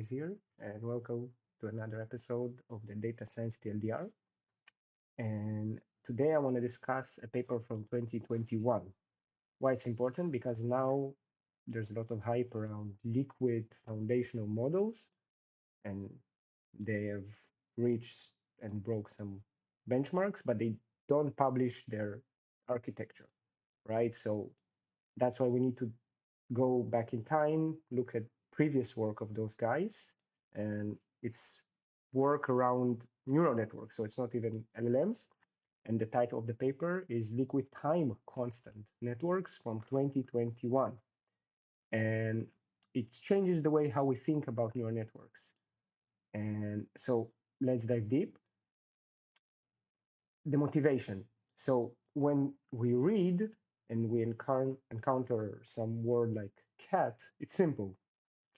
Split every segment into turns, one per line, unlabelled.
guys here, and welcome to another episode of the Data Science TLDR. And today I want to discuss a paper from 2021. Why it's important? Because now there's a lot of hype around liquid foundational models, and they have reached and broke some benchmarks, but they don't publish their architecture, right? So that's why we need to go back in time, look at previous work of those guys, and it's work around neural networks. So it's not even LLMs. And the title of the paper is Liquid Time Constant Networks from 2021. And it changes the way how we think about neural networks. And so let's dive deep. The motivation. So when we read and we encounter some word like cat, it's simple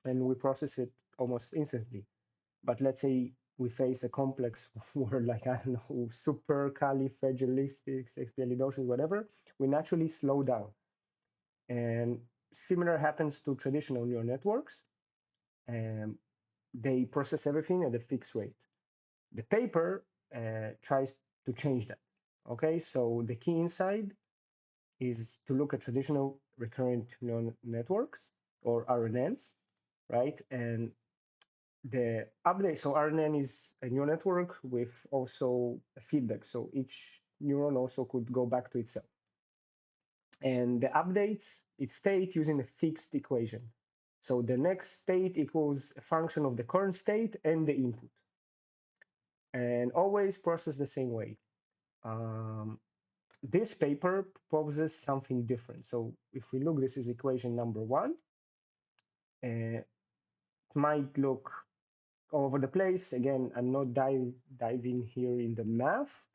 and we process it almost instantly. But let's say we face a complex word like, I don't know, supercalifragilisticexpialidocious, whatever, we naturally slow down. And similar happens to traditional neural networks. They process everything at a fixed rate. The paper tries to change that. Okay, so the key insight is to look at traditional recurrent neural networks or RNNs, right? And the update, so RNN is a neural network with also a feedback. So each neuron also could go back to itself. And the updates its state using a fixed equation. So the next state equals a function of the current state and the input. And always process the same way. This paper proposes something different. So if we look, this is equation number one. It might look all over the place. Again, I'm not diving here in the math,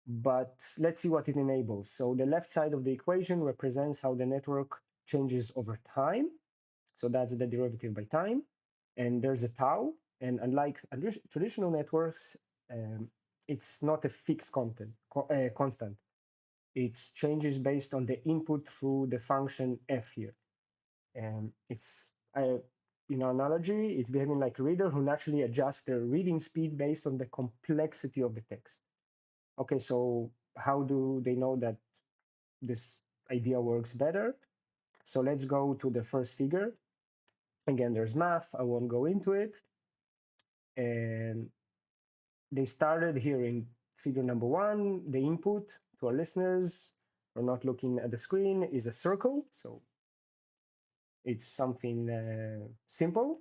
but let's see what it enables. So the left side of the equation represents how the network changes over time. So that's the derivative by time. And there's a tau. And unlike traditional networks, it's not a fixed constant. It changes based on the input through the function f here. And it's, in our analogy, it's behaving like a reader who naturally adjusts their reading speed based on the complexity of the text. Okay, so how do they know that this idea works better? So let's go to the first figure. Again, there's math. I won't go into it. And they started here in figure number one. The input to our listeners, we're not looking at the screen, is a circle. So it's something simple.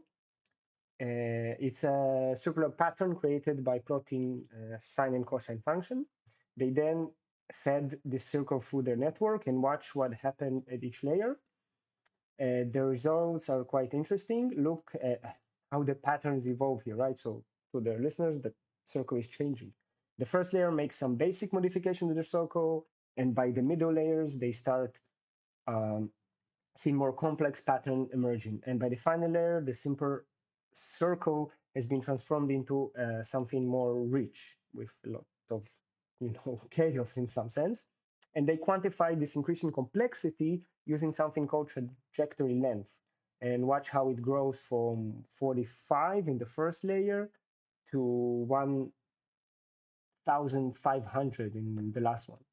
It's a circular pattern created by plotting sine and cosine function. They then fed this circle through their network and watch what happened at each layer. The results are quite interesting. Look at how the patterns evolve here, right? So to the listeners, the circle is changing. The first layer makes some basic modification to the circle, and by the middle layers, they start seeing more complex pattern emerging. And by the final layer, the simple circle has been transformed into something more rich with a lot of chaos in some sense. And they quantify this increasing complexity using something called trajectory length and watch how it grows from 45 in the first layer to 1,500 in the last one,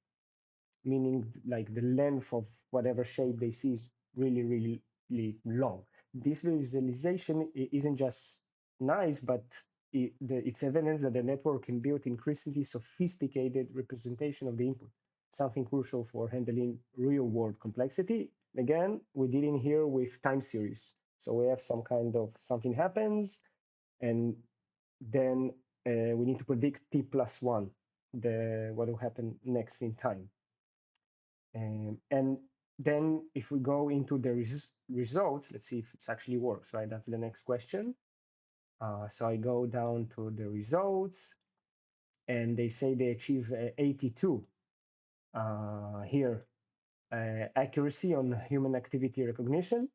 meaning like the length of whatever shape they see is really, really, really long. This visualization isn't just nice, but it's evidence that the network can build increasingly sophisticated representation of the input, something crucial for handling real-world complexity. Again, we did in here with time series. So we have some kind of something happens, and then we need to predict t plus one, what will happen next in time. And then if we go into the results, let's see if it actually works, right? That's the next question. So I go down to the results, and they say they achieve 82 here, accuracy on human activity recognition,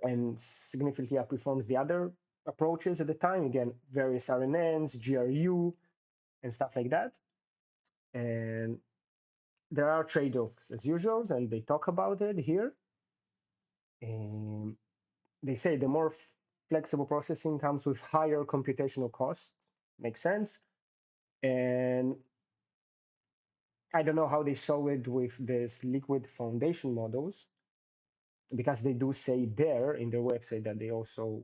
and significantly outperforms the other approaches at the time. Again, various RNNs, GRU, and stuff like that. And there are trade-offs as usual, and they talk about it here. And they say the more flexible processing comes with higher computational cost. Makes sense. And I don't know how they solve it with this liquid foundation models, because they do say there in their website that they also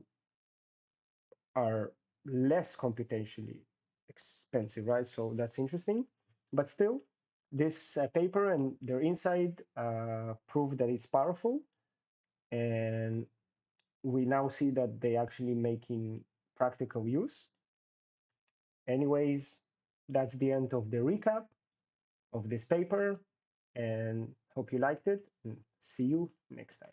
are less computationally expensive, right? So that's interesting. But still, this paper and their insight prove that it's powerful. And we now see that they actually making practical use. Anyways, that's the end of the recap of this paper, and hope you liked it, and see you next time.